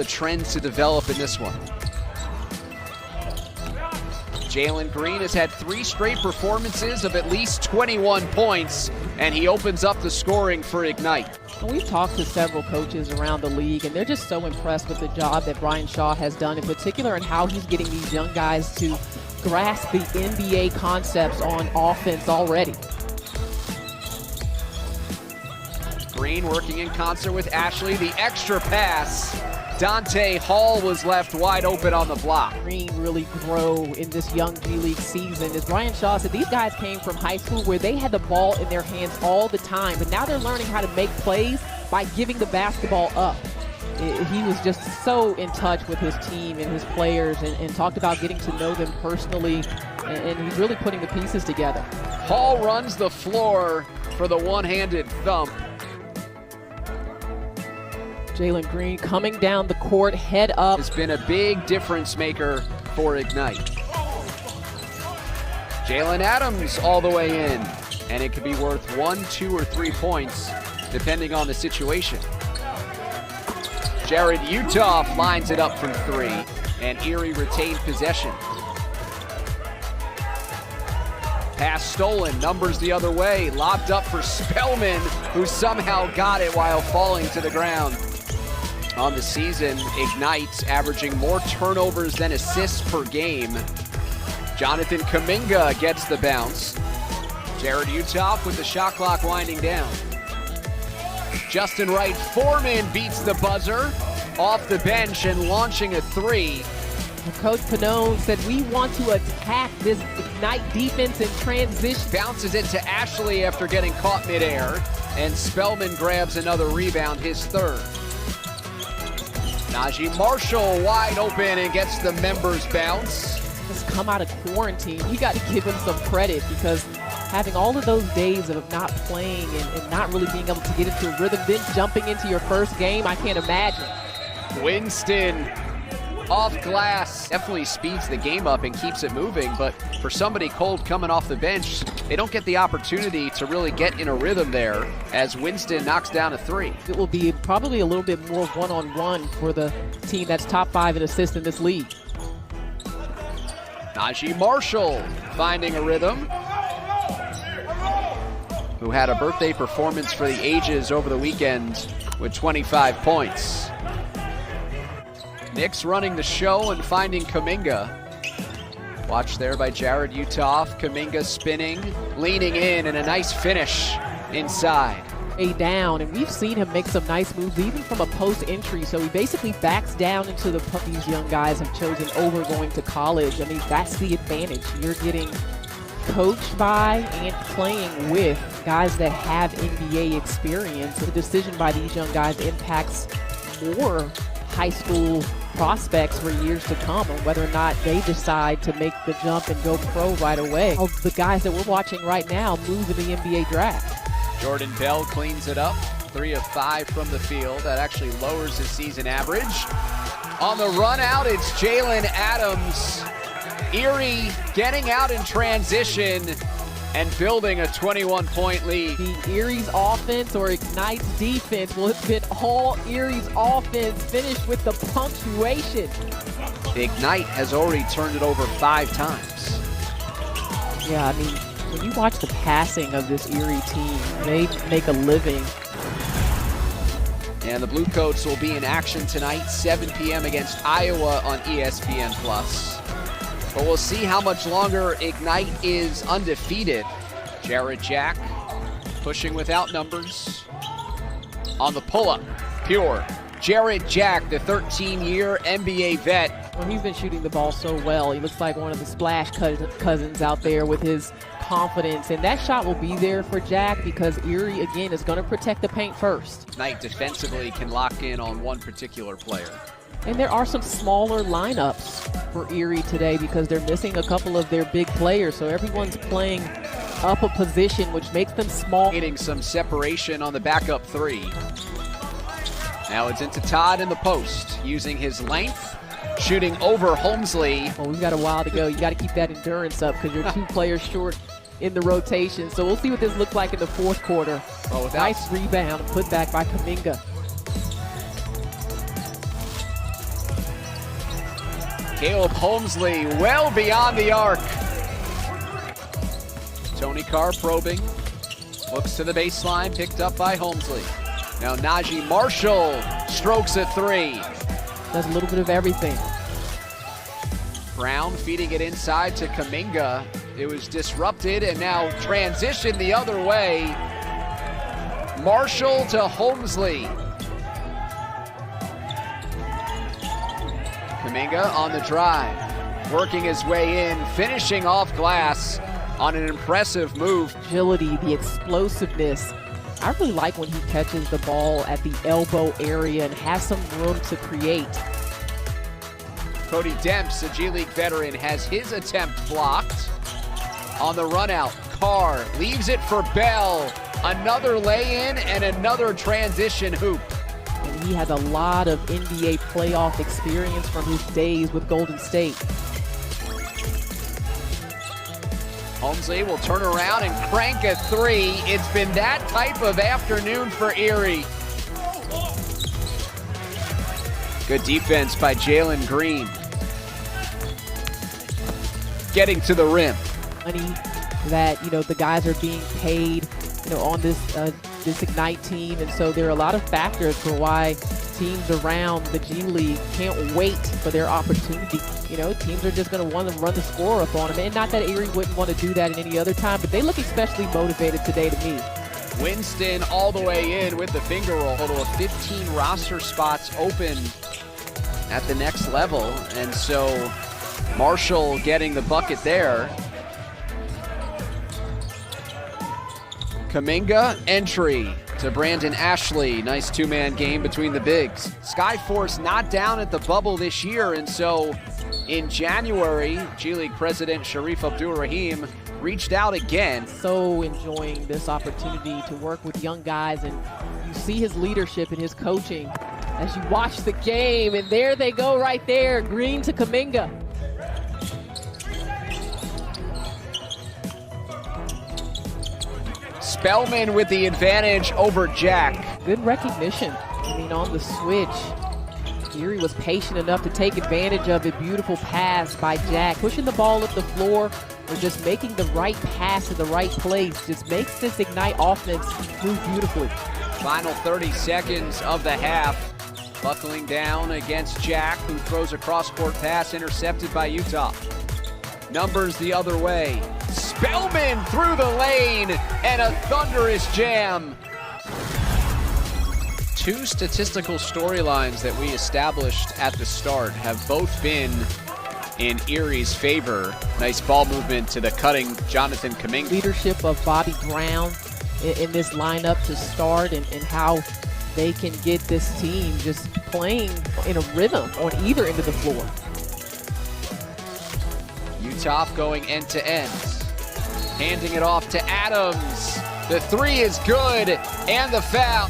the trends to develop in this one. Jalen Green has had 3 straight performances of at least 21 points, and he opens up the scoring for Ignite. We've talked to several coaches around the league, and they're just so impressed with the job that Brian Shaw has done, in particular, and how he's getting these young guys to grasp the NBA concepts on offense already. Green working in concert with Ashley, the extra pass. Dante Hall was left wide open on the block. Green really grow in this young G League season. As Brian Shaw said, these guys came from high school where they had the ball in their hands all the time, but now they're learning how to make plays by giving the basketball up. He was just so in touch with his team and his players, and talked about getting to know them personally, and he's really putting the pieces together. Hall runs the floor for the one-handed thump. Jalen Green coming down the court, head up. Has been a big difference maker for Ignite. Jalen Adams all the way in, and it could be worth 1, 2, or 3 points, depending on the situation. Jared Utah lines it up from 3, and Erie retained possession. Pass stolen, numbers the other way, lobbed up for Spellman, who somehow got it while falling to the ground. On the season, Ignite averaging more turnovers than assists per game. Jonathan Kuminga gets the bounce. Jared Utah with the shot clock winding down. Justin Wright Foreman beats the buzzer off the bench and launching a 3. Coach Pannone said, we want to attack this Ignite defense in transition. Bounces it to Ashley after getting caught midair, and Spellman grabs another rebound, his 3rd. Najee Marshall wide open and gets the members bounce. Just come out of quarantine. You got to give him some credit, because having all of those days of not playing and not really being able to get into a rhythm, then jumping into your first game, I can't imagine. Winston off glass definitely speeds the game up and keeps it moving, but for somebody cold coming off the bench, they don't get the opportunity to really get in a rhythm there as Winston knocks down a 3. It will be probably a little bit more one-on-one for the team that's top 5 in assists in this league. Najee Marshall finding a rhythm, who had a birthday performance for the ages over the weekend with 25 points. Knicks running the show and finding Kuminga. Watch there by Jared Utah. Kuminga spinning, leaning in, and a nice finish inside. A down, and we've seen him make some nice moves even from a post entry, so he basically backs down into the puck these young guys have chosen over going to college. I mean, that's the advantage. You're getting coached by and playing with guys that have NBA experience. The decision by these young guys impacts more high school prospects for years to come, and whether or not they decide to make the jump and go pro right away. The guys that we're watching right now move in the NBA draft. Jordan Bell cleans it up, 3 of 5 from the field. That actually lowers his season average. On the run out, it's Jalen Adams. Erie getting out in transition and building a 21-point lead. The Erie's offense or Ignite's defense, well, it's been all Erie's offense, finished with the punctuation. Ignite has already turned it over 5 times. Yeah, I mean, when you watch the passing of this Erie team, they make a living. And the Bluecoats will be in action tonight, 7 p.m. against Iowa on ESPN+. But we'll see how much longer Ignite is undefeated. Jared Jack pushing without numbers. On the pull-up, pure. Jared Jack, the 13-year NBA vet. Well, he's been shooting the ball so well. He looks like one of the splash cousins out there with his confidence. And that shot will be there for Jack because Erie, again, is going to protect the paint first. Ignite defensively can lock in on one particular player. And there are some smaller lineups for Erie today because they're missing a couple of their big players. So everyone's playing up a position, which makes them small. Getting some separation on the backup 3. Now it's into Todd in the post, using his length, shooting over Holmesley. Well, we've got a while to go. You got to keep that endurance up because you're 2 players short in the rotation. So we'll see what this looks like in the 4th quarter. Nice rebound, put back by Kuminga. Caleb Holmesley well beyond the arc. Tony Carr probing. Looks to the baseline, picked up by Holmesley. Now Najee Marshall strokes a three. Does a little bit of everything. Brown feeding it inside to Kuminga. It was disrupted and now transitioned the other way. Marshall to Holmesley. Kuminga on the drive, working his way in, finishing off glass on an impressive move. Agility, the explosiveness. I really like when he catches the ball at the elbow area and has some room to create. Cody Demps, a G League veteran, has his attempt blocked. On the run out, Carr leaves it for Bell. Another lay-in and another transition hoop. And he has a lot of NBA playoff experience from his days with Golden State. Holmesley will turn around and crank a three. It's been that type of afternoon for Erie. Good defense by Jalen Green. Getting to the rim. Money that, the guys are being paid, on this this Ignite team, and so there are a lot of factors for why teams around the G League can't wait for their opportunity. Teams are just going to want to run the score up on them, and not that Erie wouldn't want to do that in any other time, but they look especially motivated today to me. Winston all the way in with the finger roll. Total of 15 roster spots open at the next level, and so Marshall getting the bucket there. Kuminga entry to Brandon Ashley. Nice two-man game between the bigs. Skyforce not down at the bubble this year, and so in January, G League president Sharif Abdul-Rahim reached out again. So enjoying this opportunity to work with young guys, and you see his leadership and his coaching as you watch the game, and there they go right there, Green to Kuminga. Spellman with the advantage over Jack. Good recognition. On the switch, Erie was patient enough to take advantage of it. Beautiful pass by Jack, pushing the ball up the floor or just making the right pass in the right place. Just makes this Ignite offense move beautifully. Final 30 seconds of the half. Buckling down against Jack, who throws a cross-court pass intercepted by Utah. Numbers the other way. Spellman through the lane and a thunderous jam. Two statistical storylines that we established at the start have both been in Erie's favor. Nice ball movement to the cutting Jonathan Kuminga. Leadership of Bobby Brown in this lineup to start, and how they can get this team just playing in a rhythm on either end of the floor. Utah going end to end. Handing it off to Adams. The three is good, and the foul.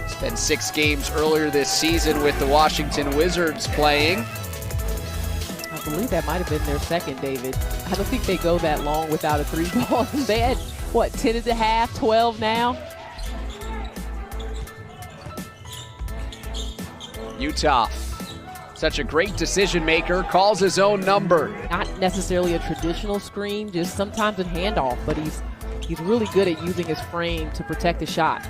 Spent 6 games earlier this season with the Washington Wizards playing. I believe that might have been their second, David. I don't think they go that long without a three ball. They had, 10 and a half, 12 now? Utah, such a great decision maker, calls his own number. Not necessarily a traditional screen, just sometimes a handoff, but he's really good at using his frame to protect the shot.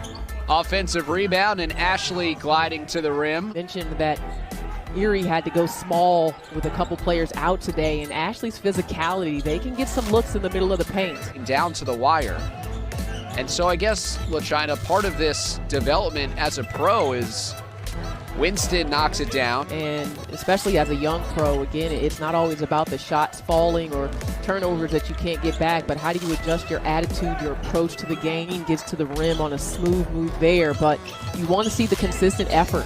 Offensive rebound, and Ashley gliding to the rim. Mentioned that Erie had to go small with a couple players out today, and Ashley's physicality, they can get some looks in the middle of the paint. Down to the wire. And so I guess, LaChina, part of this development as a pro is Winston knocks it down. And especially as a young pro, again, it's not always about the shots falling or turnovers that you can't get back, but how do you adjust your attitude, your approach to the game, gets to the rim on a smooth move there, but you want to see the consistent effort.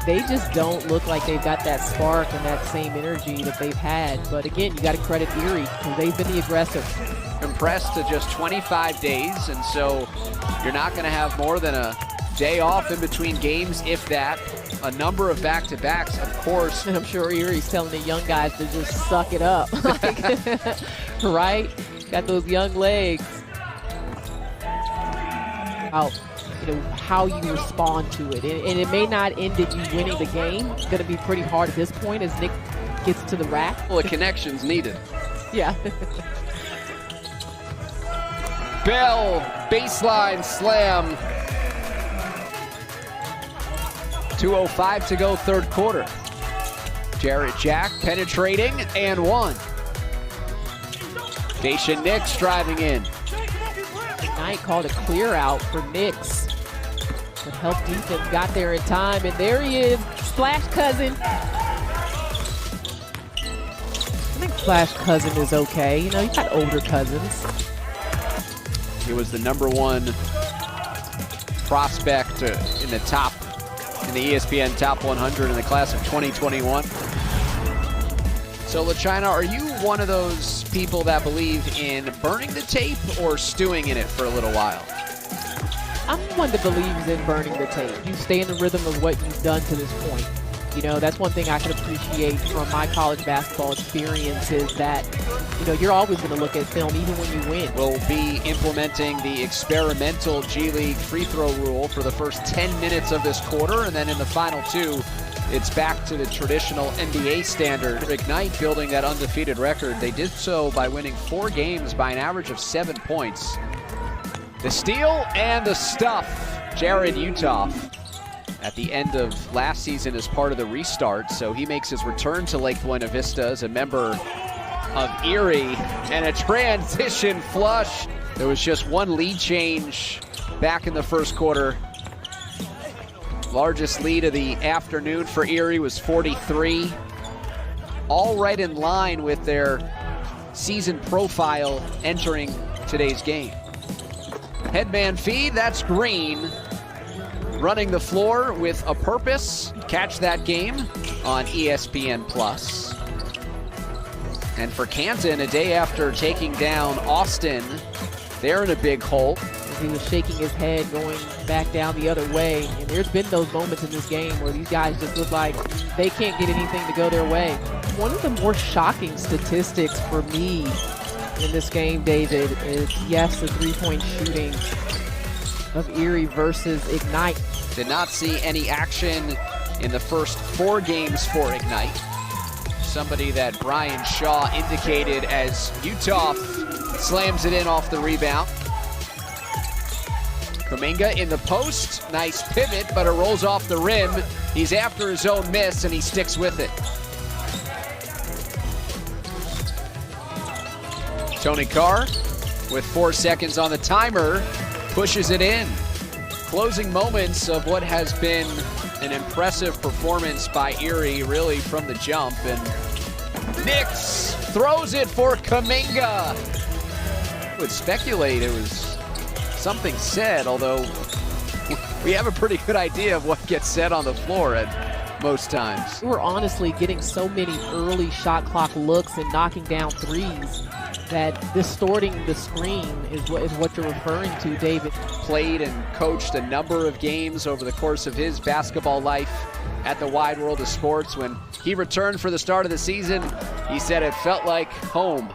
They just don't look like they've got that spark and that same energy that they've had. But again, you got to credit Erie because they've been the aggressor. Compressed to just 25 days, and so you're not going to have more than a day off in between games, if that. A number of back-to-backs, of course. And I'm sure Erie's telling the young guys to just suck it up. Right? Got those young legs. Out. how you respond to it. And it may not end in you winning the game. It's going to be pretty hard at this point as Nick gets to the rack. Well, the connection's needed. Yeah. Bell, baseline slam. 2:05 to go, third quarter. Jarrett Jack penetrating and one. Daisha Nix driving in. Ignite called a clear out for Nix. But help defense got there in time, and there he is, Splash Cousin. I think Splash Cousin is okay. You got older cousins. He was the #1 prospect in the ESPN Top 100 in the class of 2021. So, LaChina, are you one of those people that believe in burning the tape or stewing in it for a little while? I'm one that believes in burning the tape. You stay in the rhythm of what you've done to this point. That's one thing I can appreciate from my college basketball experience is that, you're always going to look at film even when you win. We'll be implementing the experimental G League free throw rule for the first 10 minutes of this quarter, and then in the final 2, it's back to the traditional NBA standard. Ignite building that undefeated record. They did so by winning 4 games by an average of 7 points. The steal and the stuff. Jared Uthoff at the end of last season as part of the restart, so he makes his return to Lake Buena Vista as a member of Erie, and a transition flush. There was just one lead change back in the first quarter. Largest lead of the afternoon for Erie was 43. All right in line with their season profile entering today's game. Headman feed, that's Green. Running the floor with a purpose. Catch that game on ESPN+. And for Canton, a day after taking down Austin, they're in a big hole. He was shaking his head going back down the other way. And there's been those moments in this game where these guys just look like they can't get anything to go their way. One of the more shocking statistics for me in this game, David, is yes, the three-point shooting of Erie versus Ignite. Did not see any action in the first 4 games for Ignite. Somebody that Brian Shaw indicated as Uthoff slams it in off the rebound. Kuminga in the post, nice pivot, but it rolls off the rim. He's after his own miss and he sticks with it. Tony Carr with 4 seconds on the timer, pushes it in. Closing moments of what has been an impressive performance by Erie really from the jump, and Nix throws it for Kuminga. I would speculate it was something said, although we have a pretty good idea of what gets said on the floor at most times. We're honestly getting so many early shot clock looks and knocking down threes that distorting the screen is what you're referring to, David. Played and coached a number of games over the course of his basketball life at the wide world of sports. When he returned for the start of the season, he said it felt like home.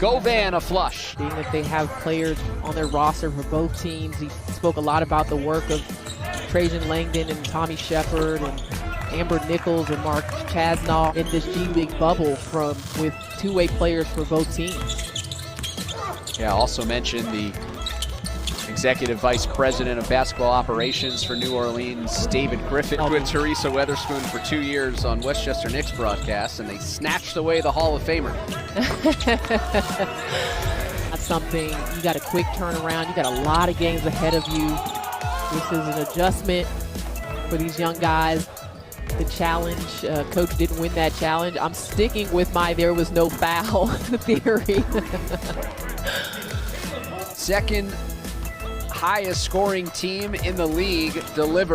Go Van, a flush. Being that they have players on their roster for both teams, he spoke a lot about the work of Trajan Langdon and Tommy Shepard and Amber Nichols and Mark Chasnaw in this G League bubble with two-way players for both teams. Yeah, also mentioned the Executive Vice President of Basketball Operations for New Orleans, David Griffin, with Teresa Weatherspoon for 2 years on Westchester Knicks broadcasts, and they snatched away the Hall of Famer. That's something, you got a quick turnaround, you got a lot of games ahead of you. This is an adjustment for these young guys. The challenge, coach didn't win that challenge. I'm sticking with my there was no foul theory. Second highest scoring team in the league delivered.